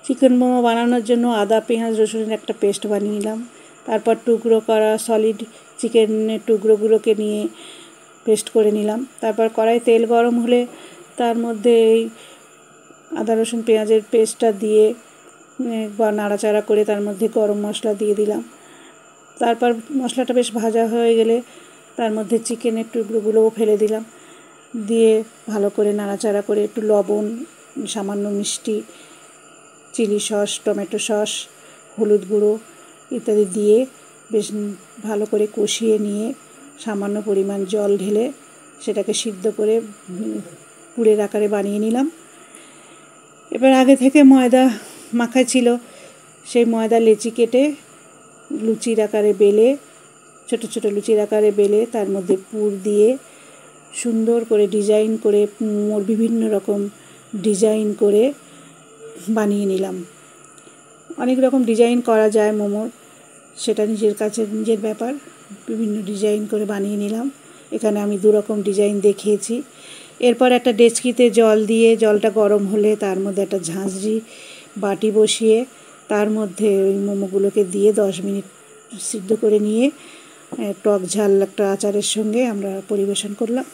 Chicken momo বানানোর জন্য আদা পেঁয়াজ রসুনের একটা পেস্ট বানিয়ে নিলাম। তারপর টুকরো করা সলিড চিকেনের টুকরোগুলোকে নিয়ে পেস্ট করে নিলাম। তারপর কড়াই তেল গরম হলে তার মধ্যে এই আদা রসুন পেঁয়াজের পেস্টটা দিয়ে একবার নাড়াচাড়া করে তার মধ্যে গরম মশলা দিয়ে দিলাম। তারপর মশলাটা বেশ ভাজা হয়ে গেলে তার মধ্যে চিকেনের টুকরোগুলোও ফেলে দিলাম, দিয়ে ভালো করে নাড়াচাড়া করে একটু লবণ, সামান্য মিষ্টি, চিলি সস, টমেটো সস, হলুদ গুঁড়ো ইত্যাদি দিয়ে বেশ ভালো করে কষিয়ে নিয়ে সামান্য পরিমাণ জল ঢেলে সেটাকে সিদ্ধ করে পুরের আকারে বানিয়ে নিলাম। এবার আগে থেকে ময়দা মাখা ছিল, সেই ময়দা লেচি কেটে লুচির আকারে বেলে ছোটো ছোটো লুচির আকারে বেলে তার মধ্যে পুর দিয়ে সুন্দর করে ডিজাইন করে মোমোর বিভিন্ন রকম ডিজাইন করে বানিয়ে নিলাম। অনেক রকম ডিজাইন করা যায় মোমোর, সেটা নিজের কাছে নিজের ব্যাপার। বিভিন্ন ডিজাইন করে বানিয়ে নিলাম। এখানে আমি 2 রকম ডিজাইন দেখিয়েছি। এরপর একটা ডেচকিতে জল দিয়ে জলটা গরম হলে তার মধ্যে একটা ঝাঁঝরি বাটি বসিয়ে তার মধ্যে ওই মোমোগুলোকে দিয়ে 10 মিনিট সিদ্ধ করে নিয়ে টক ঝাল একটা আচারের সঙ্গে আমরা পরিবেশন করলাম।